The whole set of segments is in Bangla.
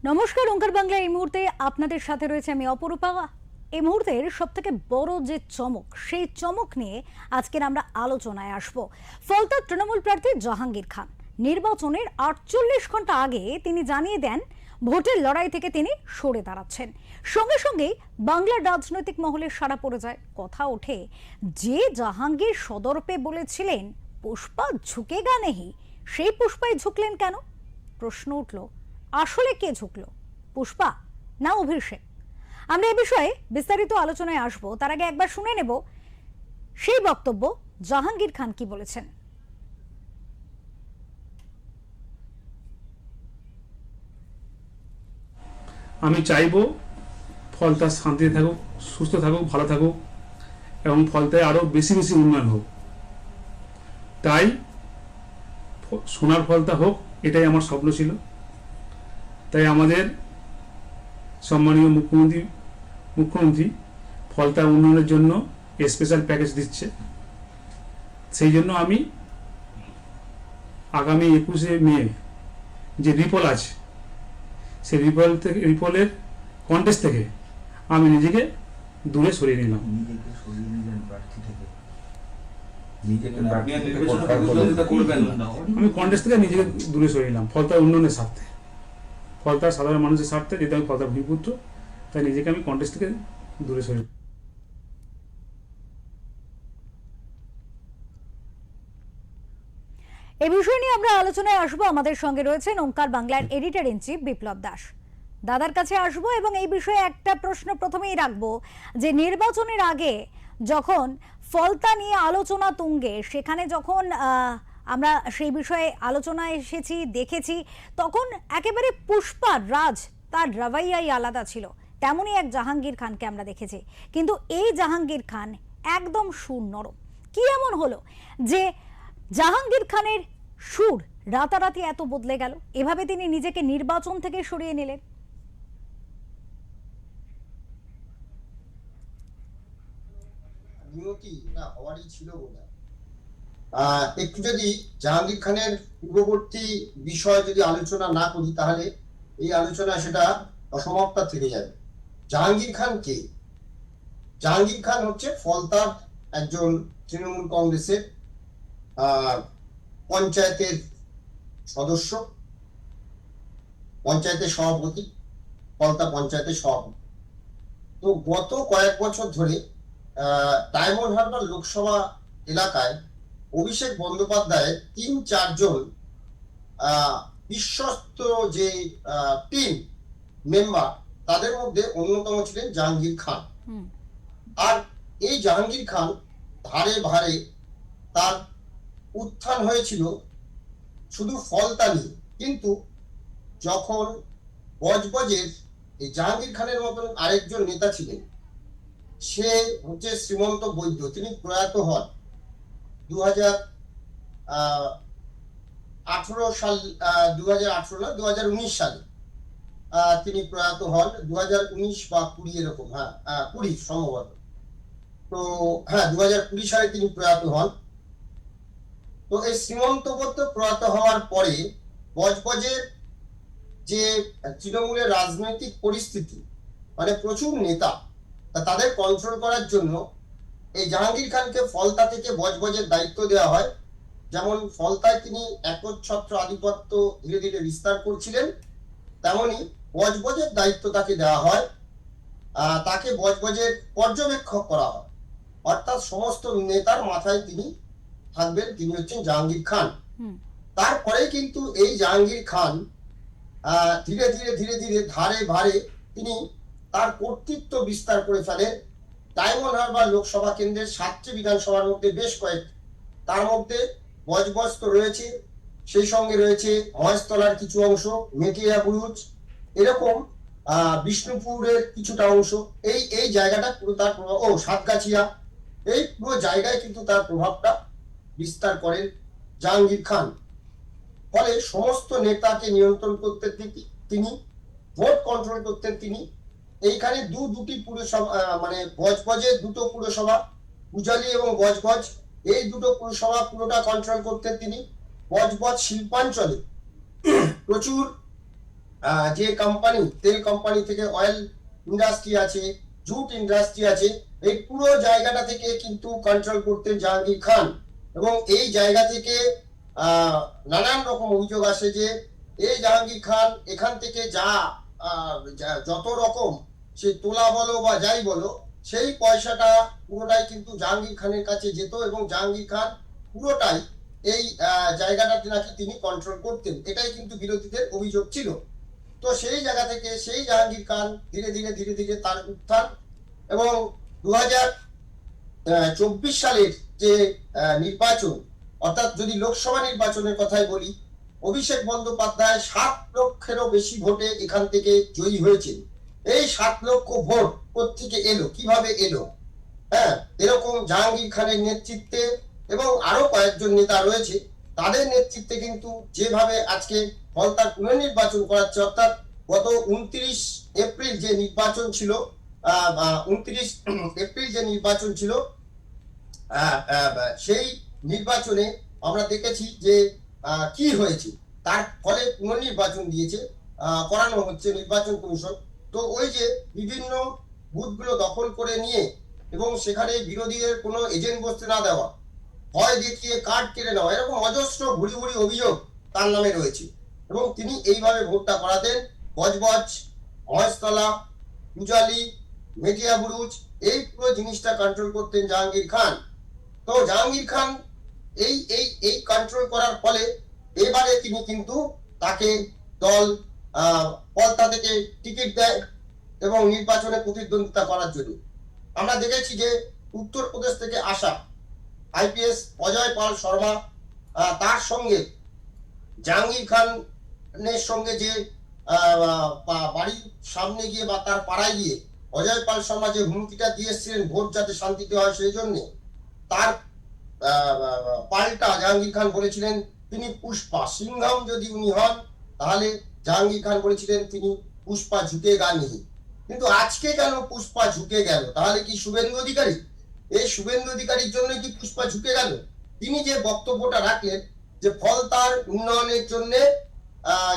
নমস্কার, ওঙ্কার বাংলা এই মুহূর্তে আপনাদের সাথে রয়েছে আমি অপরূপা। এই মুহূর্তের সবথেকে বড় যে চমক, সেই চমক নিয়ে আজকের আমরা আলোচনায় আসব। ফলতা তৃণমূল প্রার্থী জাহাঙ্গীর খান নির্বাচনের 48 ঘন্টা আগে তিনি জানিয়ে দেন ভোটের লড়াই থেকে তিনি সরে দাঁড়াচ্ছেন। সঙ্গে সঙ্গেই বাংলার রাজনৈতিক মহলে সাড়া পড়ে যায়। কথা ওঠে, যে জাহাঙ্গীর সদর্পে বলেছিলেন পুষ্পা ঝুঁকেগা নেহি, সেই পুষ্পাই ঝুঁকলেন কেন? প্রশ্ন উঠল, আসলে কে ঝুঁকলো, পুষ্পা না অভিষেক? আমরা এ বিষয়ে বিস্তারিত আলোচনায় আসব। তার আগে একবার শুনে নেব সেই বক্তব্য, জাহাঙ্গীর খান কি বলেছেন। আমি চাইবো ফলতা শান্তিতে থাকুক, সুস্থ থাকুক, ভালো থাকুক এবং ফলতায় আরো বেশি বেশি উন্নয়ন হোক। তাই সোনার ফলতা হোক, এটাই আমার স্বপ্ন ছিল। তাই আমাদের সম্মানীয় মুখ্যমন্ত্রী ফলতা উন্নয়নের জন্য স্পেশাল প্যাকেজ দিচ্ছে। সেই জন্য আমি আগামী 21শে মে যে রিপোল আছে, সেই রিপোলের কন্টেস্ট থেকে আমি নিজেকে দূরে সরিয়ে নিলাম। আমি কন্টেস্ট থেকে নিজেকে দূরে সরিয়ে নিলাম ফলতার উন্নয়নের স্বার্থে, ফলতার সাধারণ মানুষের স্বার্থে। যেহেতু আমি ফলতার ভূমিপুত্র, তাই নিজেকে আমি কন্টেস্ট থেকে দূরে সরিয়ে। এই বিষয় নিয়ে আমরা আলোচনায় আসবো। আমাদের সঙ্গে রয়েছেন ওঙ্কার বাংলার এডিটর ইন চিফ বিপ্লব দাস। দাদার কাছে আসবো এবং এই বিষয়ে একটা প্রশ্ন প্রথমেই রাখবো, যে নির্বাচনের আগে যখন ফলতা নিয়ে আলোচনা তুঙ্গে, সেখানে যখন আমরা সেই বিষয়ে আলোচনায় এসেছি, দেখেছি, তখন একেবারে পুষ্পার রাজ, তার রাভাইয়াই আলাদা ছিল। তেমনই এক জাহাঙ্গীর খানকে আমরা দেখেছি, কিন্তু এই জাহাঙ্গীর খান একদম সুর নরম। কি এমন হলো যে জাহাঙ্গীর খানের সুর রাতারাতি এত বদলে গেল? এভাবে তিনি নিজেকে নির্বাচন থেকে সরিয়ে নিলেন। নিয়তি না হওয়ারই ছিল বলে একটু যদি জাহাঙ্গীর খানের পূর্ববর্তী বিষয় যদি আলোচনা না করি, তাহলে এই আলোচনা সেটা অসমাপ্ত থেকে যাবে। জাহাঙ্গীর খান কে? জাহাঙ্গীর খান হচ্ছে ফলতার একজন তৃণমূল কংগ্রেসের পঞ্চায়েতের সদস্য, পঞ্চায়েতের সভাপতি, ফলতা পঞ্চায়েতের সভাপতি। তো গত কয়েক বছর ধরে ডায়মন্ড হারবার লোকসভা এলাকায় অভিষেক বন্দ্যোপাধ্যায়ের ৩-৪ জন বিশ্বস্ত যে টিম মেম্বার, তাদের মধ্যে অন্যতম ছিলেন জাহাঙ্গীর খান। আর এই জাহাঙ্গীর খান ধারে ভারে তার উত্থান হয়েছিল শুধু ফলতা নিয়ে, কিন্তু যখন বজবজের এই জাহাঙ্গীর খানের মতন আরেকজন নেতা ছিলেন, সে হচ্ছে শ্রীমন্ত বৈদ্য। তিনি প্রয়াত হন 2018 সাল, 2018 না 2019 সালে তিনি প্রয়াত হন। 2019 বা 20 এরকম, 20 সম্ভবত। তো 2020 সালে তিনি প্রয়াত হন। তো এই শ্রীমন্ত বৈদ্য প্রয়াত হওয়ার পরে বজবজের যে তৃণমূলের রাজনৈতিক পরিস্থিতি, মানে প্রচুর নেতা, তাদের কন্ট্রোল করার জন্য এই জাহাঙ্গীর খানকে ফলতা থেকে বজবজের দায়িত্ব দেওয়া হয়। যেমন ফলতায় তিনি একচ্ছত্র আধিপত্য ধীরে ধীরে বিস্তার করছিলেন, তেমনি বজবজের দায়িত্ব তাকে দেওয়া হয়। তাকে বজবজের পর্যবেক্ষক করা হয়, অর্থাৎ সমস্ত নেতার মাথায় তিনি থাকবেন। তিনি হচ্ছেন জাহাঙ্গীর খান। তারপরে কিন্তু এই জাহাঙ্গীর খান ধীরে ধীরে ধীরে ধীরে ধারে ভারে তিনি তার কর্তৃত্ব বিস্তার করে ফেলেন। ডায়মন্ড হারবার লোকসভা কেন্দ্রের 7টি বিধানসভার মধ্যে বেশ কয়েক, তার মধ্যে বজবজ তো রয়েছে, সেই সঙ্গে রয়েছে মহেশতলার কিছু অংশ, মেটিয়া বুরুজ, এরকম বিষ্ণুপুরের কিছুটা অংশ। এই জায়গাটা পুরো তার প্রভাব, সাতগাছিয়া, এই পুরো জায়গায় কিন্তু তার প্রভাবটা বিস্তার করেন জাহাঙ্গীর খান। ফলে সমস্ত নেতাকে নিয়ন্ত্রণ করতে তিনি, ভোট কন্ট্রোল করতেন তিনি। এইখানে দুটি পুরসভা, মানে বজবজের দুটো পুরসভা, উজালি এবং বজবজ, এই দুটো পুরসভা পুরোটা কন্ট্রোল করতেন তিনি। বজবজ শিল্পাঞ্চলে প্রচুর যে কোম্পানি, তেল কোম্পানি থেকে অয়েল ইন্ডাস্ট্রি আছে, জুট ইন্ডাস্ট্রি আছে, এই পুরো জায়গাটা থেকে কিন্তু কন্ট্রোল করতেন জাহাঙ্গীর খান। এবং এই জায়গা থেকে নানান রকম অভিযোগ আসে যে এই জাহাঙ্গীর খান এখান থেকে যত রকম সে তোলা বলো বা যাই বলো, সেই পয়সাটা পুরোটাই কিন্তু জাহাঙ্গীর খানের কাছে যেত এবং জাহাঙ্গীর খান পুরোটাই এই জায়গাটাতে নাকি তিনি কন্ট্রোল করতেন, এটাই কিন্তু বিরোধীদের অভিযোগ ছিল। তো সেই জায়গা থেকে সেই জাহাঙ্গীর খান ধীরে ধীরে তার উত্থান এবং 2024 সালের যে নির্বাচন, অর্থাৎ যদি লোকসভা নির্বাচনের কথাই বলি, অভিষেক বন্দ্যোপাধ্যায় 7 লক্ষেরও বেশি ভোটে এখান থেকে জয়ী হয়েছেন। এই 7 লক্ষ ভোট কোত্থেকে এলো, কিভাবে এলো? হ্যাঁ, এরকম জাহাঙ্গীর খানের নেতৃত্বে এবং আরো কয়েকজন নেতা রয়েছে, তাদের নেতৃত্বে কিন্তু যেভাবে আজকে ফলতার পুনর্নির্বাচন করাচ্ছে, অর্থাৎ গত 29 এপ্রিল যে নির্বাচন ছিল, 29 এপ্রিল যে নির্বাচন ছিল, সেই নির্বাচনে আমরা দেখেছি যে কি হয়েছে, তার ফলে পুনর্নির্বাচন দিয়েছে, করানো হচ্ছে নির্বাচন কমিশন। তো ওই যে বিভিন্ন বুথগুলো দখল করে নিয়ে এবং সেখানে বিরোধীদের কোনো এজেন্ট বসতে না দেওয়া, ভয় দেখিয়ে কার্ড কেড়ে নেওয়া, এরকম অজস্র ভুরি ভুরি অভিযোগ তার নামে রয়েছে। এবং তিনি এইভাবে ভোটটা করাতেন। বজবজ, মহেশতলা, পূজালি, মেটিয়া বুরুজ, এই পুরো জিনিসটা কন্ট্রোল করতেন জাহাঙ্গীর খান। তো জাহাঙ্গীর খান এই এই এই কন্ট্রোল করার ফলে এবারে তিনি কিন্তু তাকে দল পলতা থেকে টিকিট দেয় এবং নির্বাচনে প্রতিদ্বন্দ্বিতা করার জন্য। আমরা দেখেছি যে উত্তরপ্রদেশ থেকে আসা আইপিএস অজয় পাল শর্মা, তার সঙ্গে জাহাঙ্গীর খানের সঙ্গে যে বাড়ির সামনে গিয়ে বা তার পাড়ায় গিয়ে অজয় পাল শর্মা যে হুমকিটা দিয়ে এসেছিলেন ভোট যাতে শান্তিতে হয় সেই জন্য, তার পাল্টা জাহাঙ্গীর খান বলেছিলেন তিনি পুষ্পা, সিংহাম যদি উনি হন তাহলে জাহাঙ্গীর খান বলেছিলেন তিনি পুষ্পা ঝুঁকে গানি। কিন্তু আজকে কেন পুষ্পা ঝুঁকে গেল? তাহলে কি শুভেন্দু অধিকারী? এই শুভেন্দু অধিকারীর জন্য কি পুষ্পা ঝুঁকে গেল? তিনি যে বক্তব্যটা রাখলেন যে ফলতার উন্নয়নের জন্য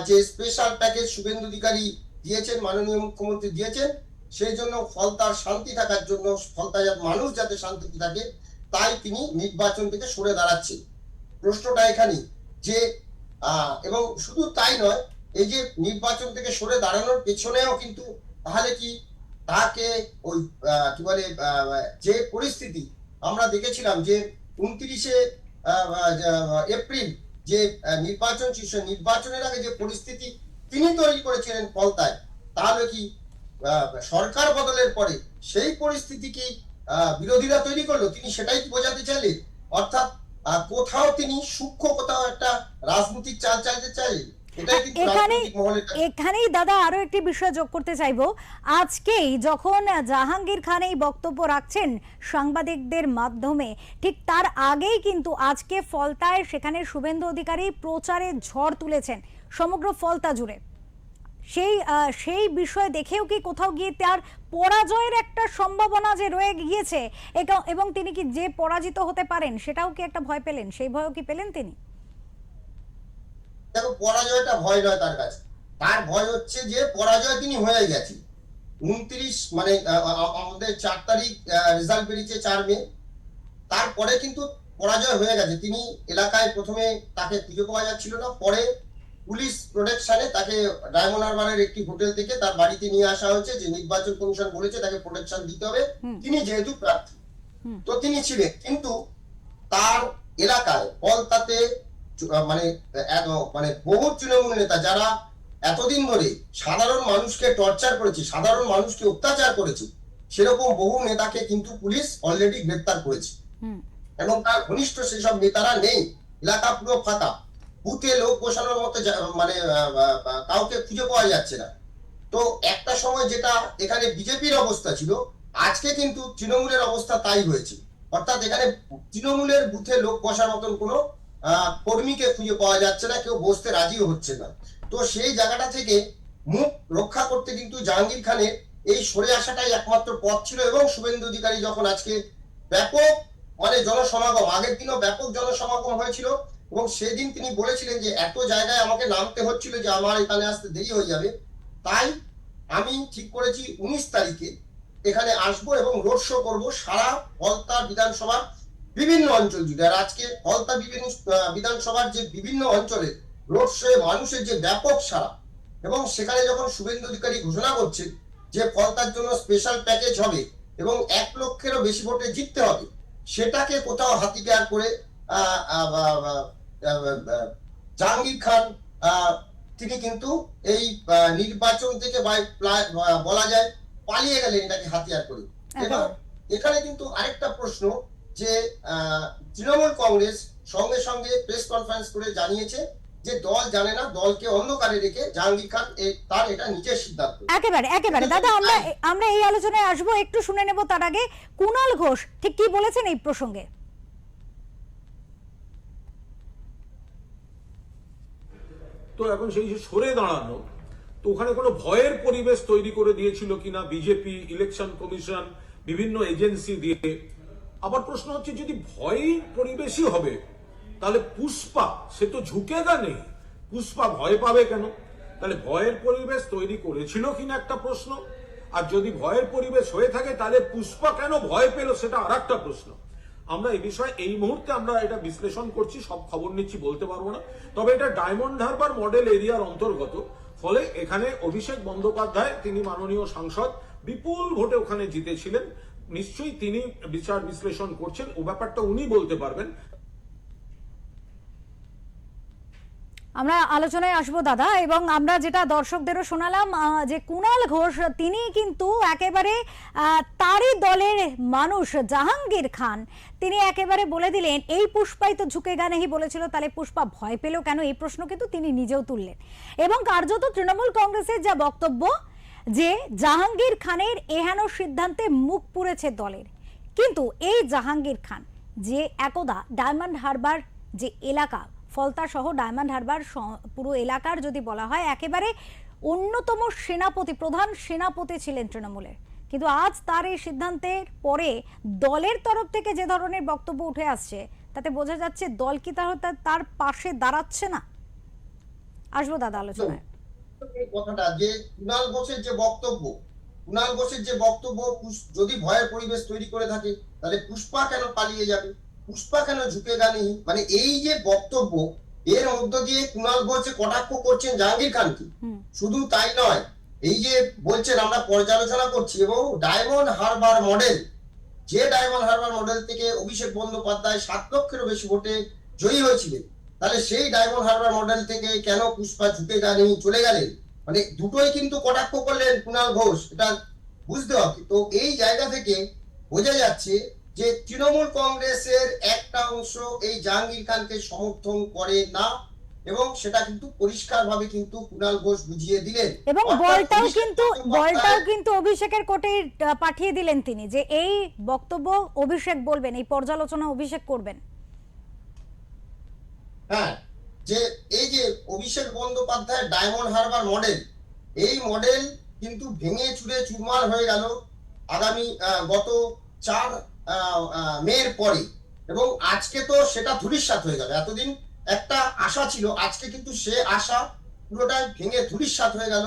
যে স্পেশাল প্যাকেজ শুভেন্দু অধিকারী দিয়েছেন, মাননীয় মুখ্যমন্ত্রী দিয়েছেন, সেই জন্য ফলতার শান্তি থাকার জন্য, ফলতার মানুষ যাতে শান্তিতে থাকে, তাই তিনি নির্বাচন থেকে সরে দাঁড়াচ্ছে। প্রশ্নটা এখানে যে এবং শুধু তাই নয়, এই যে নির্বাচন থেকে সরে দাঁড়ানোর পেছনেও কিন্তু তাহলে কি তাকে ওই কি বলে যে পরিস্থিতি আমরা দেখেছিলাম যে 29 এপ্রিল যে নির্বাচন ছিল, নির্বাচনের আগে যে পরিস্থিতি তিনি তৈরি করেছিলেন ফলতায়, তাহলে কি সরকার বদলের পরে সেই পরিস্থিতি কি বিরোধীরা তৈরি করলো? তিনি সেটাই বোঝাতে চাইলেন। অর্থাৎ কোথাও তিনি সূক্ষ্ম, কোথাও একটা রাজনৈতিক চাল চাইতে চাইলেন। এখানেই দাদা আরো একটি বিষয় যোগ করতে চাইবো। আজকেই যখন জাহাঙ্গীর খান এই বক্তব্য রাখছেন সাংবাদিকদের মাধ্যমে, ঠিক তার আগেই কিন্তু আজকে ফলতায় সেখানে শুভেন্দু অধিকারী প্রচারের ঝড় তুলেছেন সমগ্র ফলতা জুড়ে। সেই বিষয় দেখেও কি কোথাও গিয়ে তার পরাজয়ের একটা সম্ভাবনা যে রয়ে গিয়েছে এবং তিনি কি যে পরাজিত হতে পারেন সেটাও কি একটা ভয় পেলেন? সেই ভয়ও কি পেলেন তিনি? দেখো, পরাজয়টা ভয় নয় তার কাছে, তার ভয় হচ্ছে যে পরাজয় তিনি হয়ে গেছে। 29 মানে আমাদের 4 তারিখ রেজাল্ট বেরিয়েছে, 4 মে, তারপরে কিন্তু পরাজয় হয়ে গেছে। তিনি এলাকায় প্রথমে তাকে খুঁজে পাওয়া যাচ্ছিল না, পরে পুলিশ প্রোটেকশনে তাকে ডায়মন্ড হারবারের একটি হোটেল থেকে তার বাড়িতে নিয়ে আসা হয়েছে, যে নির্বাচন কমিশন বলেছে তাকে প্রোটেকশন দিতে হবে, তিনি যেহেতু প্রার্থী। তো তিনি ছিলেন, কিন্তু তার এলাকায় ফলতাতে মানে বহু তৃণমূল নেতা যারা এতদিন ধরে সাধারণ মানুষকে টর্চার করেছে, সাধারণ মানুষকে অত্যাচার করেছে, সেরকম বহু নেতাকে কিন্তু পুলিশ অলরেডি গ্রেপ্তার করেছে এবং তার ঘনিষ্ঠ সেসব নেতারা নেই। এলাকা পুরো ফাঁকা, বুথে লোক বসানোর মতো মানে কাউকে খুঁজে পাওয়া যাচ্ছে না। তো একটা সময় যেটা এখানে বিজেপির অবস্থা ছিল, আজকে কিন্তু তৃণমূলের অবস্থা তাই হয়েছে। অর্থাৎ এখানে তৃণমূলের বুথে লোক বসার মতন কোনো কর্মীকে খুঁজে পাওয়া যাচ্ছে না, কেউ বসতে রাজিও হচ্ছে না। তো সেই জায়গাটা থেকে মুখ রক্ষা করতে কিন্তু জাহাঙ্গীর খানের এই সরে আসাটাই একমাত্র পথ ছিল। এবং শুভেন্দু অধিকারী যখন আজকে ব্যাপক মানে জনসমাগম, আগের দিনও ব্যাপক জনসমাগম হয়েছিল এবং সেদিন তিনি বলেছিলেন যে এত জায়গায় আমাকে নামতে হচ্ছিল যে আমার এখানে আসতে দেরি হয়ে যাবে, তাই আমি ঠিক করেছি 19 তারিখে এখানে আসবো এবং রোড শো করবো সারা ফলতা বিধানসভার বিভিন্ন অঞ্চল জুড়ে। আর আজকে ফলতা বিধানসভার যে বিভিন্ন অঞ্চলে রোড শোয়ে মানুষের যে ব্যাপক সাড়া, এবং সেখানে যখন শুভেন্দু অধিকারী ঘোষণা করছে যে ফলতার জন্য স্পেশাল প্যাকেজ হবে এবং 1 লক্ষেরও বেশি ভোটে জিততে হবে, সেটাকে কোথাও হাতিয়ার করে জাহাঙ্গীর খান তিনি কিন্তু এই নির্বাচন থেকে বলা যায় পালিয়ে গেলেন এটাকে হাতিয়ার করে। এবার এখানে কিন্তু আরেকটা প্রশ্ন যে তৃণমূল কংগ্রেস সঙ্গে সঙ্গে প্রেস কনফারেন্স করে জানিয়েছে যে দল জানে না, দলকে অন্ধকারে রেখে জাহাঙ্গীর খান তার এটা নিজের সিদ্ধান্ত। একেবারে দাদা, আমরা এই আলোচনায় আসবো, একটু শুনে নেব তার আগে কুণাল ঘোষ ঠিক কি বলেছেন এই প্রসঙ্গে। তো এখন সেই যে সরে দাঁড়ানো, তো ওখানে কোনো ভয়ের পরিবেশ তৈরি করে দিয়েছিল কিনা বিজেপি, ইলেকশন কমিশন, বিভিন্ন এজেন্সি দিয়ে। আবার প্রশ্ন হচ্ছে যদি ভয়ের পরিবেশই হবে তাহলে পুষ্পা সে তো ঝুঁকেগা নেই, পুষ্পা ভয় পাবে কেন? তাহলে ভয়ের পরিবেশ তৈরি করেছিল কিনা একটা প্রশ্ন। আর যদি ভয়ের পরিবেশ হয়ে থাকে তাহলে পুষ্পা কেন ভয় পেল সেটা আর একটা প্রশ্ন। আমরা এই বিষয়ে এই মুহূর্তে আমরা এটা বিশ্লেষণ করছি, সব খবর নিচ্ছি বলতে পারবো না, তবে এটা ডায়মন্ড হারবার মডেল এরিয়ার অন্তর্গত। ফলে এখানে অভিষেক বন্দ্যোপাধ্যায়, তিনি মাননীয় সাংসদ, বিপুল ভোটে ওখানে জিতেছিলেন। নিশ্চয়ই তিনি বিচার বিশ্লেষণ করছেন, ও ব্যাপারটা উনি বলতে পারবেন। আমরা আলোচনায় আসবো দাদা, এবং আমরা যেটা দর্শকদেরও শোনালাম যে কুণাল ঘোষ তিনি কিন্তু একেবারে তারই দলের মানুষ জাহাঙ্গীর খান, তিনি একেবারে বলে দিলেন এই পুষ্পাই তো ঝুঁকেগা নেহি বলেছিল, তাহলে পুষ্পা ভয় পেল কেন, এই প্রশ্ন কিন্তু তিনি নিজেও তুললেন। এবং কার্যত তৃণমূল কংগ্রেসের যা বক্তব্য যে জাহাঙ্গীর খানের এহেন সিদ্ধান্তে মুখ পুড়েছে দলের। কিন্তু এই জাহাঙ্গীর খান যে একদা ডায়মন্ড হারবার যে এলাকা, ফলতা সহ ডায়মন্ড হারবার পুরো এলাকার যদি বলা হয় একেবারে অন্যতম সেনাপতি, প্রধান সেনাপতি ছিলেন তৃণমূলের, কিন্তু আজ তার এই সিদ্ধান্তের পরে দলের তরফ থেকে যে ধরনের বক্তব্য উঠে আসছে তাতে বোঝা যাচ্ছে দল কি তার পাশে দাঁড়াচ্ছে না। আসবো দাদা আলোচনায়। কথাটা যে কুণাল ঘোষের যে বক্তব্য, যদি ভয়ের পরিবেশ তৈরি করে থাকে তাহলে পুষ্পা কেন পালিয়ে যাবে, পুষ্পা কেন ঝুঁকেগা নেই, মানে এই যে বক্তব্য, এর মধ্য দিয়ে কুণাল ঘোষ কটাক্ষ করছেন জাহাঙ্গীর খানকে। শুধু তাই নয়, এই যে বলছেন আমরা পর্যালোচনা করছি এবং ডায়মন্ড হারবার মডেল, যে ডায়মন্ড হারবার মডেল থেকে অভিষেক বন্দ্যোপাধ্যায় 7 লক্ষেরও বেশি ভোটে জয়ী হয়েছিলেন, তাহলে সেই ডায়মন্ড হারবার মডেল থেকে কেন পুষ্পা ঝুঁকেগা নেই চলে গেলেন, মানে দুটোই কিন্তু কটাক্ষ করলেন কুণাল ঘোষ, এটা বুঝতে হবে। তো এই জায়গা থেকে বোঝা যাচ্ছে যে তৃণমূল কংগ্রেসের একটা অংশ এই জাহাঙ্গীর খানকে সমর্থন করে না, এবং সেটা কিন্তু পরিষ্কারভাবে কিন্তু কুণাল ঘোষ বুঝিয়ে দিলেন। এবং বলটাও কিন্তু অভিষেকের কোর্টে পাঠিয়ে দিলেন তিনি, যে এই বক্তব্য অভিষেক বলবেন, এই পর্যালোচনা অভিষেক করবেন। হ্যাঁ, যে এই যে অভিষেক বন্দ্যোপাধ্যায়ের ডায়মন্ড হারবার মডেল, এই মডেল কিন্তু ভেঙে চুরে চুরমার হয়ে গেল আগামী গত 4 মের পরে, এবং আজকে তো সেটা ধূলিসাৎ হয়ে গেল। এতদিন একটা আশা ছিল, আজকে কিন্তু সে আশা পুরোটাই ভেঙে ধূলিসাৎ হয়ে গেল।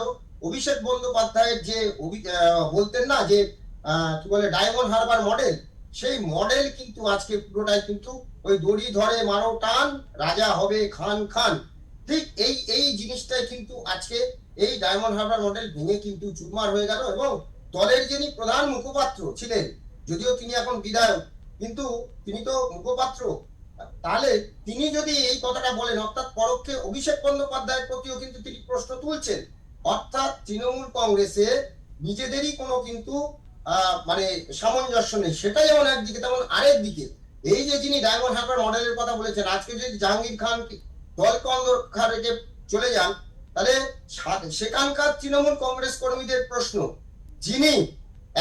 অভিষেক বন্দ্যোপাধ্যায়ের যে বলতেন না যে কি বলে ডায়মন্ড হারবার মডেল, সেই মডেল কিন্তু আজকে পুরোটাই কিন্তু ওই দড়ি ধরে মারো টান, রাজা হবে খান খান, ঠিক এই জিনিসটাই কিন্তু আজকে এই ডায়মন্ড হারবার মডেল ভেঙে কিন্তু চুরমার হয়ে গেল। এবং দলের যিনি প্রধান মুখপাত্র ছিলেন, যদিও তিনি এখন বিধায়ক, কিন্তু তিনি তো মুখপাত্র, তাহলে তিনি যদি এই কথাটা বলেন, অর্থাৎ পরোক্ষে অভিষেক বন্দ্যোপাধ্যায়ের প্রতিও কিন্তু তিনি প্রশ্ন তুলছেন। অর্থাৎ তৃণমূল কংগ্রেসে নিজেদেরই কোনো কিন্তু মানে সামঞ্জস্য নেই, সেটা যেমন একদিকে তেমন আরেক দিকে এই যে যিনি ডায়মন্ড হারবার মডেলের কথা বলেছেন, আজকে যদি জাহাঙ্গীর খান দলকে অন্ধকার রেখে চলে যান, তাহলে সেখানকার তৃণমূল কংগ্রেস কর্মীদের প্রশ্ন, যিনি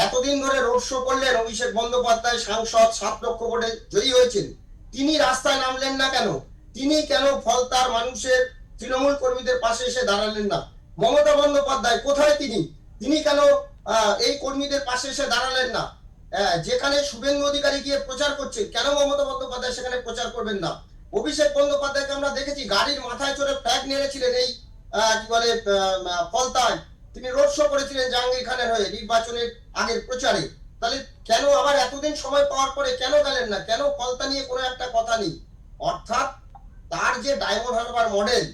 এতদিন ধরে রোড শো করলেন, অভিষেক বন্দ্যোপাধ্যায় সাংসদ 7 লক্ষ ভোটে জয়ী হয়েছেন, তিনি রাস্তায় নামলেন না কেন? তিনি কেন ফলতার মানুষের তৃণমূল কর্মীদের পাশে এসে দাঁড়ালেন না? মমতা বন্দ্যোপাধ্যায় কোথায় তিনি কেন এই কর্মীদের পাশে এসে দাঁড়ালেন না? যেখানে শুভেন্দু অধিকারী গিয়ে প্রচার করছেন, কেন মমতা বন্দ্যোপাধ্যায় সেখানে প্রচার করবেন না? অভিষেক বন্দ্যোপাধ্যায়কে আমরা দেখেছি গাড়ির মাথায় চড়ে ফ্ল্যাগ নেড়েছিলেন এই কি বলে ফলতায়, তিনি রোড শো করেছিলেন জাহাঙ্গীর খানের হয়ে নির্বাচনের আগের প্রচারে। তাহলে কেন আবার এতদিন সময় পাওয়ার পরে কেন গেলেন না? কেন ফলতা নিয়ে কোনো একটা কথা নেই? অর্থাৎ তার যে ডায়মন্ড হারবার মডেল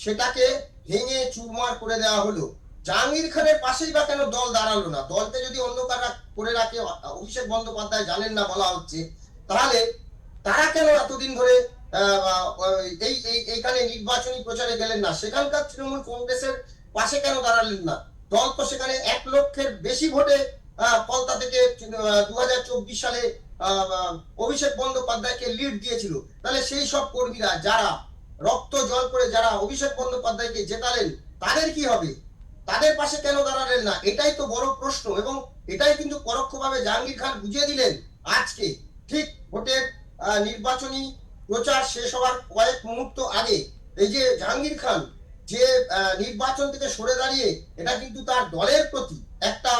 সেটাকে ভেঙে চুরমার করে দেওয়া হলো। জাহাঙ্গীর খানের পাশেই বা কেন দল দাঁড়ালো না? দলকে যদি অন্ধকার করে রাখে, অভিষেক বন্দ্যোপাধ্যায় জানেন না বলা হচ্ছে, তাহলে তারা কেন এতদিন ধরে এইখানে নির্বাচনী প্রচারে গেলেন না? সেখানকার তৃণমূল কংগ্রেসের পাশে কেন দাঁড়ালেন না? দল তো সেখানে 1 লক্ষের বেশি ভোটে ফলতা থেকে 2024 সালে অভিষেক বন্দ্যোপাধ্যায়কে লিড দিয়েছিল। তাহলে সেই সব কর্মীরা যারা রক্ত জল করে যারা অভিষেক বন্দ্যোপাধ্যায়কে জেতালেন, তাদের কি হবে? তাদের পাশে কেন দাঁড়ালেন না? এটাই তো বড় প্রশ্ন। এবং এটাই কিন্তু পরোক্ষভাবে জাহাঙ্গীর খান বুঝিয়ে দিলেন আজকে, ঠিক ভোটের নির্বাচনী প্রচার শেষ হওয়ার কয়েক মুহূর্ত আগে। এই যে জাহাঙ্গীর খান যে নির্বাচন থেকে সরে দাঁড়িয়ে, এটা কিন্তু তার দলের প্রতি একটা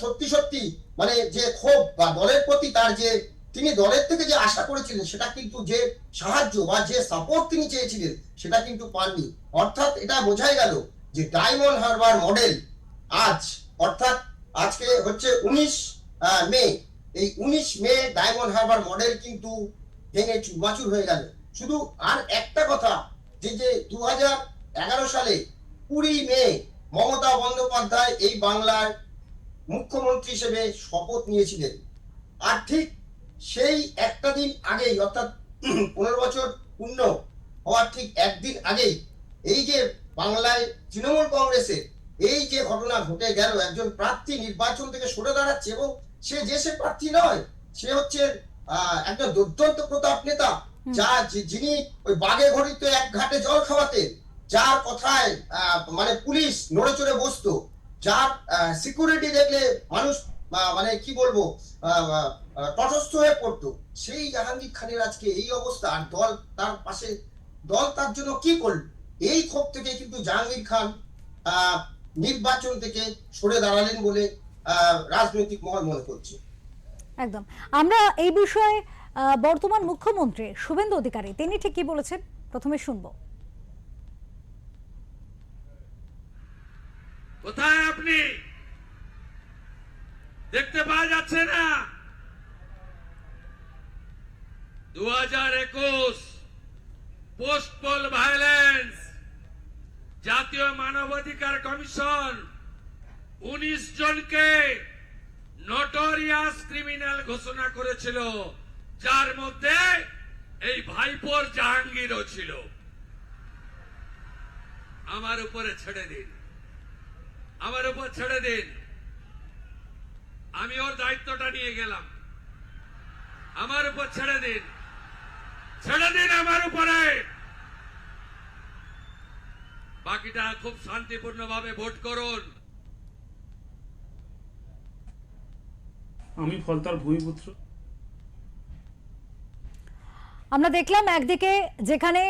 সত্যি সত্যি মানে যে ক্ষোভ, বা দলের প্রতি তার যে তিনি দলের থেকে যে আশা করেছিলেন, সেটা কিন্তু যে সাহায্য বা যে সাপোর্ট তিনি চেয়েছিলেন সেটা কিন্তু পাননি। অর্থাৎ এটা বোঝাই গেল যে ডায়মন্ড হারবার মডেল আজ, অর্থাৎ আজকে হচ্ছে 19 মে, এই 19 মে ডায়মন্ড হারবার মডেল কিন্তু ভেঙে চুরমাচুর হয়ে গেল। শুধু আর একটা কথা, যে 2011 সালে 20 মে মমতা বন্দ্যোপাধ্যায় এই বাংলার মুখ্যমন্ত্রী হিসেবে শপথ নিয়েছিলেন। আর ঠিক সেই একটা দিন আগেই, অর্থাৎ 15 বছর পূর্ণ হওয়ার ঠিক একদিন আগেই, এই যে বাংলায় তৃণমূল কংগ্রেসের এই যে ঘটনা ঘটে গেল, একজন প্রার্থী নির্বাচন থেকে সরে দাঁড়াচ্ছে, এবং সে প্রার্থী নয়, সে হচ্ছে একজন দুর্দান্ত প্রতাপ নেতা, যিনি ওই বাঘে ঘড়িত এক ঘাটে জল খাওয়াতেন, যার কথায় মানে পুলিশ নড়ে চড়ে বসতো, যার সিকিউরিটি দেখলে মানুষ মানে কি বলবো তটস্থ হয়ে পড়তো, সেই জাহাঙ্গীর খানের আজকে এই অবস্থা। আর দল তার পাশে, দল তার জন্য কি করল? এই ক্ষোভ থেকে কিন্তু জাহাঙ্গীর খান নির্বাচন থেকে সরে দাঁড়ালেন বলে রাজনৈতিক মহল মনে করছে। একদম। আমরা এই বিষয়ে বর্তমান মুখ্যমন্ত্রী শুভেন্দু অধিকারী তিনি ঠিক কি বলেছেন প্রথমে শুনবো। কোথায় আপনি? দেখতে পাওয়া যাচ্ছে না? 2021 পোস্ট পোল ভায়োলেন্স, জাতীয় মানবাধিকার কমিশন 19 জনকে নোটোরিয়াস ক্রিমিনাল ঘোষণা করেছিল, যার মধ্যে এই ভাইপোর জাহাঙ্গীরও ছিল। আমার উপরে ছেড়ে দিন, আমার উপর ছেড়ে দিন, আমি ওর দায়িত্বটা নিয়ে গেলাম। আমার উপর ছেড়ে দিন, ছেড়ে দিন আমার উপরে। বাকিটা খুব শান্তিপূর্ণভাবে ভোট করুন। আমি ফলতার ভূমিপুত্র। আমরা দেখলাম একদিকে যেখানে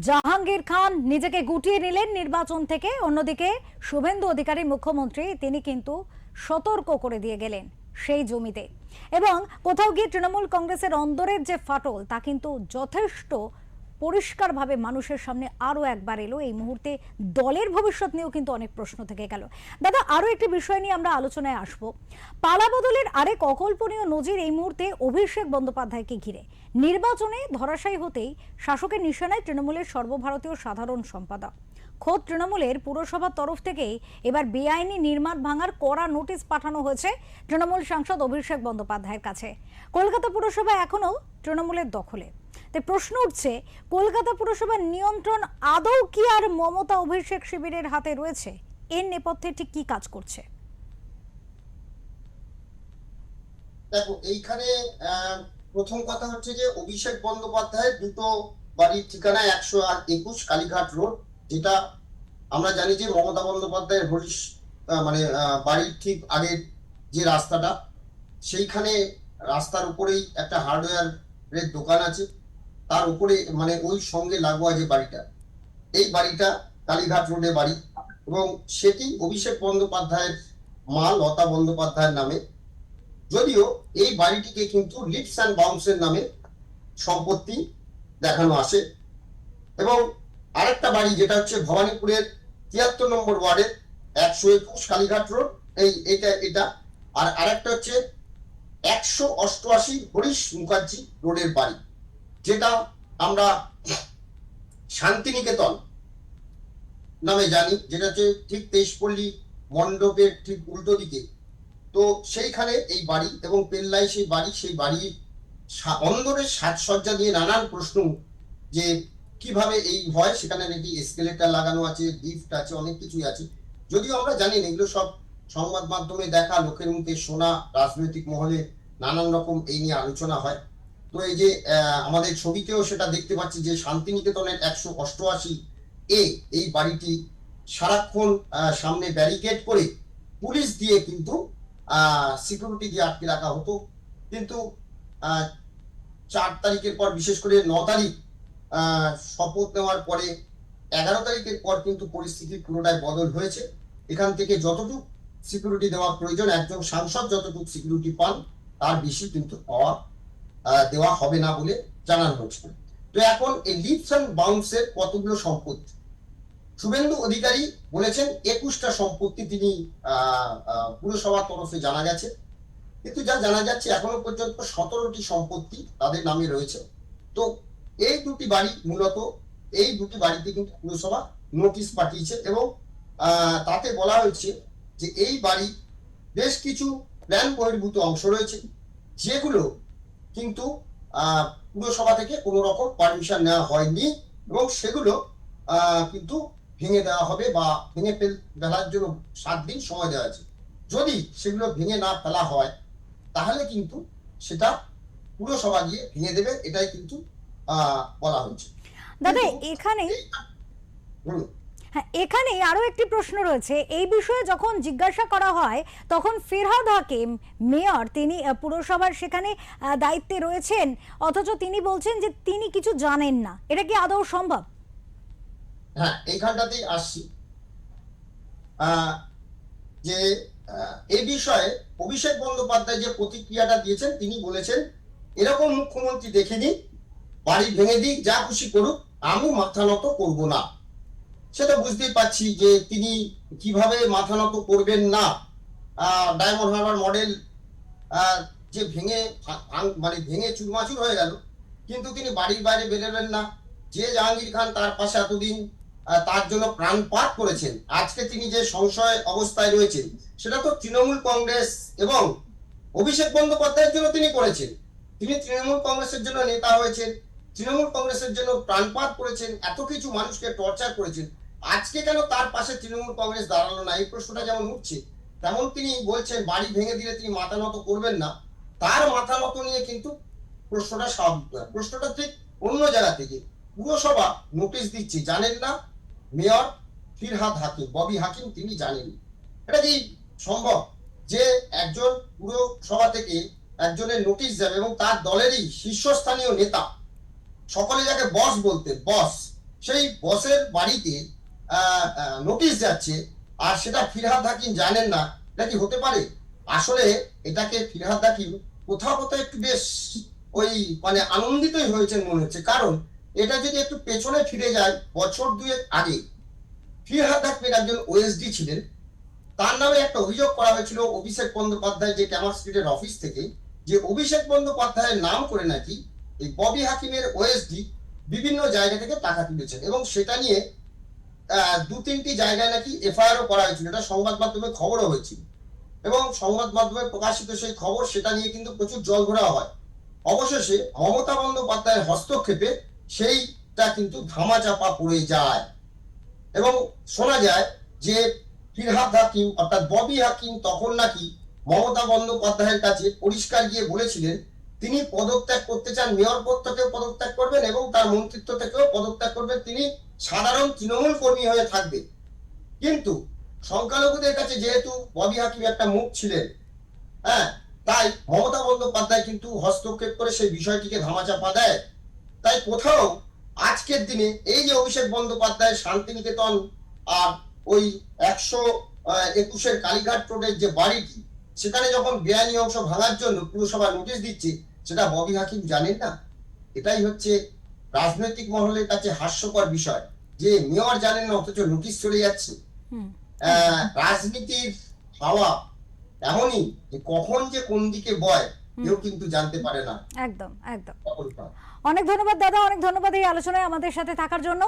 জাহাঙ্গীর খান নিজেকে গুটিয়ে নিলেন নির্বাচন থেকে, অন্যদিকে শুভেন্দু অধিকারী মুখ্যমন্ত্রী তিনি কিন্তু সতর্ক করে দিয়ে গেলেন সেই জমিতে। এবং কোথাও গিয়ে তৃণমূল কংগ্রেসের অন্দরের যে ফাটল তা কিন্তু যথেষ্ট পরিষ্কারভাবে মানুষের সামনে আরো একবার এলো। এই মুহূর্তে দলের ভবিষ্যৎ নিয়েও কিন্তু অনেক প্রশ্ন থেকে গেল। দাদা, আরো একটি বিষয় নিয়ে আমরা আলোচনায় আসব। পালা বদলের আরেক অকল্পনীয় নজির এই মুহূর্তে অভিষেক বন্দ্যোপাধ্যায়কে ঘিরে। নির্বাচনে ধরাশায়ী হতেই শাসকের নিশানায় তৃণমূলের সর্বভারতীয় সাধারণ সম্পাদক। খোদ তৃণমূলের পুরসভার তরফ থেকেই এবার বেআইনি নির্মাণ ভাঙার কড়া নোটিশ পাঠানো হয়েছে তৃণমূল সাংসদ অভিষেক বন্দ্যোপাধ্যায়ের কাছে। কলকাতা পুরসভা এখনো তৃণমূলের দখলে। তাই প্রশ্ন উঠছে, কলকাতা পুরসভার নিয়ন্ত্রণ আদৌ কি আর মমতা অভিষেক শিবিরের হাতে রয়েছে? এর নেপথ্যে ঠিক কি কাজ করছে? দেখো, এইখানে প্রথম কথা হচ্ছে যে অভিষেক বন্দ্যোপাধ্যায়ের দুটো বাড়ির ঠিকানা 121 কালীঘাট রোড, যেটা আমরা জানি যে মমতা বন্দ্যোপাধ্যায়ের মানে বাড়ির ঠিক আগের যে রাস্তাটা, সেইখানে রাস্তার উপরেই একটা হার্ডওয়্যারের দোকান আছে, তার উপরে মানে ওই সঙ্গে লাগোয়া যে বাড়িটা, এই বাড়িটা কালীঘাট রোডে বাড়ি, এবং সেটি অভিষেক বন্দ্যোপাধ্যায়ের মা লতা বন্দ্যোপাধ্যায়ের নামে। যদিও এই বাড়িটিকে কিন্তু লিপস অ্যান্ড বাউন্সের নামে সম্পত্তি দেখানো আসে। এবং আরেকটা বাড়ি যেটা হচ্ছে ভবানীপুরের 73 নম্বর ওয়ার্ডের 121 কালীঘাট রোড, এটা আর আরেকটা হচ্ছে 188 হরিশ মুখার্জি রোডের বাড়ি, যেটা আমরা শান্তিনিকেতন নামে জানি, যেটা হচ্ছে ঠিক 23পল্লী মণ্ডপের ঠিক উল্টো দিকে। তো সেইখানে এই বাড়ি এবং পেল্লাই সেই বাড়ির অন্দরের সাজসজ্জা দিয়ে নানান প্রশ্ন, যে কিভাবে এই হয়, সেখানে নাকি এসকেলেটর লাগানো আছে, লিফট আছে, অনেক কিছুই আছে। যদিও আমরা জানি না, এগুলো সব সংবাদ মাধ্যমে দেখা, লোকের মুখে শোনা, রাজনৈতিক মহলে নানান রকম এই নিয়ে আলোচনা হয়। তো এই যে আমাদের ছবিতেও সেটা দেখতে পাচ্ছি যে শান্তিনিকেতনের 188 এই বাড়িটি সারাক্ষণ সামনে ব্যারিকেড করে পুলিশ দিয়ে কিন্তু সিকিউরিটি দিয়ে আটকে রাখা হতো। কিন্তু 4 তারিখের পর, বিশেষ করে 9 তারিখ শপথ নেওয়ার পরে 11 তারিখের পর কিন্তু পরিস্থিতি পুরোটাই বদল হয়েছে। এখান থেকে যতটুকু সিকিউরিটি দেওয়া প্রয়োজন, একজন সাংসদ যতটুকু সিকিউরিটি পান তার বেশি কিন্তু দেওয়া হবে না বলে জানানো হচ্ছে। তো এখন এই লিপস অ্যান্ড বাউন্সের কতগুলো সম্পত্তি, শুভেন্দু অধিকারী বলেছেন 21টা সম্পত্তি তিনি পুরসভার তরফে জানা গেছে, কিন্তু যা জানা যাচ্ছে এখনো পর্যন্ত 17টি সম্পত্তি তাদের নামে রয়েছে। তো এই দুটি বাড়ি, মূলত এই দুটি বাড়িতে কিন্তু পুরসভা নোটিশ পাঠিয়েছে এবং তাতে বলা হয়েছে যে এই বাড়ি বেশ কিছু প্ল্যান বহির্ভূত অংশ রয়েছে, যেগুলো কিন্তু পুরসভা থেকে কোনো রকম পারমিশন নেওয়া হয়নি এবং সেগুলো কিন্তু ভেঙে দেওয়া হবে বা ভেঙে ফেলার জন্য 7 দিন সময় দেওয়া আছে। যদি সেগুলো ভেঙে না ফেলা হয় তাহলে কিন্তু সেটা পুরসভা গিয়ে ভেঙে দেবে, এটাই কিন্তু বলা হচ্ছে। দাদা এখানে আরো একটি প্রশ্ন রয়েছে। এই বিষয়ে যখন জিজ্ঞাসা করা হয় তখন ফিরহাদ হাকিম মেয়র, তিনি পুরসভার সেখানে দায়িত্বে রয়েছেন, অথচ তিনি বলছেন যে তিনি কিছু জানেন না। এটা কি আদৌ সম্ভব? হ্যাঁ, এইখানটাতেই আসছি যে এই বিষয়ে অভিষেক বন্দ্যোপাধ্যায় যে প্রতিক্রিয়াটা দিয়েছেন, তিনি বলেছেন এরকম মুখ্যমন্ত্রী দেখিনি, বাড়ি ভেঙে দিক, যা খুশি করুক, আমি মাথা নত করবো না। সেটা বুঝতেই পারছি যে তিনি কিভাবে মাথা নত করবেন না। ডায়মন্ড হারবার মডেল যে ভেঙে চুরমাচুর হয়ে গেল, কিন্তু তিনি বাড়ির বাইরে বেরোলেন না। যে জাহাঙ্গীর খান তার পাশে এতদিন তার জন্য প্রাণপাত করেছেন, আজকে তিনি যে সংশয় অবস্থায় রয়েছেন, সেটা তো তৃণমূল কংগ্রেস এবং অভিষেক বন্দ্যোপাধ্যায়ের জন্য তিনি করেছেন। তিনি তৃণমূল কংগ্রেসের জন্য নেতা হয়েছেন, তৃণমূল কংগ্রেসের জন্য প্রাণপাত করেছেন, এত কিছু মানুষকে টর্চার করেছেন। আজকে কেন তার পাশে তৃণমূল কংগ্রেস দাঁড়ালো না, এই প্রশ্নটা যেমন উঠছে, তেমন তিনি বলছেন বাড়ি ভেঙে দিলে তিনি মাথা নত করবেন না। তার মাথা নত নিয়ে কিন্তু প্রশ্নটা স্বাভাবিক নয়। প্রশ্নটা ঠিক অন্য জায়গা থেকে। পুরসভা নোটিশ দিচ্ছে, জানেন না মেয়র ফিরহাদ হাকিম, ববি হাকিম, তিনি জানেন। এটা কি সম্ভব যে একজন পুরসভা থেকে একজনের নোটিশ যাবে এবং তার দলেরই শীর্ষস্থানীয় নেতা, সকলে যাকে বস বলতেন, বস, সেই বসের বাড়িতে নোটিশ যাচ্ছে আর সেটা ফিরহাদ হাকিম জানেন না? এটা কি হতে পারে? আসলে এটাকে ফিরহাদ হাকিম কোথাও কোথাও একটু বেশ আনন্দিতই হয়েছেন মনে হচ্ছে। কারণ এটা যদি একটু পেছনে ফিরে যায়, বছর 2 আগে ফিরহাদ হাকিম একজন ওএসডি ছিলেন, তার নামে একটা অভিযোগ করা হয়েছিল অভিষেক বন্দ্যোপাধ্যায় যে ক্যামার স্ট্রিটের অফিস থেকে, যে অভিষেক বন্দ্যোপাধ্যায়ের নাম করে নাকি এই ববি হাকিমের ওএসডি বিভিন্ন জায়গা থেকে টাকা তুলেছেন এবং সেটা নিয়ে 2-3টি জায়গায় নাকি এফআইআরও করা হয়েছিল। এটা সংবাদ মাধ্যমে খবরও হয়েছিল এবং সংবাদ মাধ্যমে প্রকাশিত সেই খবর, সেটা নিয়ে কিন্তু প্রচুর জল ঘোরা হয়। অবশেষে মমতা বন্দ্যোপাধ্যায়ের হস্তক্ষেপে সেইটা কিন্তু ধামাচাপা পড়ে যায় এবং শোনা যায় যে ফিরহাদ হাকিম অর্থাৎ ববি হাকিম তখন নাকি মমতা বন্দ্যোপাধ্যায়ের কাছে পরিষ্কার গিয়ে বলেছিলেন তিনি পদত্যাগ করতে চান, মেয়র পদ থেকেও পদত্যাগ করবেন এবং তার মন্ত্রিত্ব থেকেও পদত্যাগ করবেন, তিনি সাধারণ তৃণমূল কর্মী হয়ে থাকবেন। কিন্তু সংখ্যালঘুদের কাছে যেহেতু ববি হাকিম একটা মুখ ছিলেন, তাই মমতা বন্দ্যোপাধ্যায় কিন্তু হস্তক্ষেপ করে সেই বিষয়টিকে ধামাচাপা দেয়। তাই কোথাও আজকের দিনে এই যে অভিষেক বন্দ্যোপাধ্যায় শান্তিনিকেতন আর ওই 121 কালীঘাট রোডের যে বাড়িটি, সেখানে যখন বেআইনি অংশ ভাঙার জন্য পুরসভা নোটিশ দিচ্ছে, সেটা ববি হাকিম জানেন না। এটাই হচ্ছে রাজনৈতিক মহলের কাছে হাস্যকর বিষয়, যে মেয়র জানেন না অথচ নোটিশ চলে যাচ্ছে। রাজনীতির হাওয়া এমনই যে কখন যে কোন দিকে বয় কেউ কিন্তু জানতে পারে না। একদম একদম। অপরূপা। অনেক ধন্যবাদ দাদা, অনেক ধন্যবাদ এই আলোচনায় আমাদের সাথে থাকার জন্য।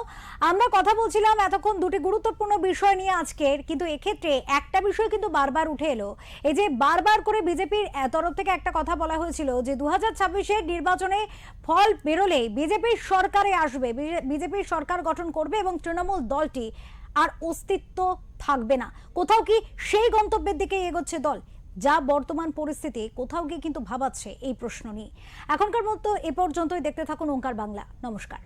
আমরা কথা বলছিলাম এতক্ষণ দুটি গুরুত্বপূর্ণ বিষয় নিয়ে আজকের, কিন্তু এক্ষেত্রে একটা বিষয় কিন্তু বারবার উঠে এলো। এই যে বারবার করে বিজেপির তরফ থেকে একটা কথা বলা হয়েছিল যে 2026-এর নির্বাচনে ফল বেরোলে বিজেপির সরকারে আসবে, বিজেপির সরকার গঠন করবে এবং তৃণমূল দলটি আর অস্তিত্ব থাকবে না। কোথাও কি সেই গন্তব্যের দিকে এগোচ্ছে দল? যা বর্তমান পরিস্থিতি কোথাও গিয়ে কিন্তু ভাবাচ্ছে এই প্রশ্ন নিয়ে। এখনকার মতো এ পর্যন্তই। দেখতে থাকুন ওঙ্কার বাংলা। নমস্কার।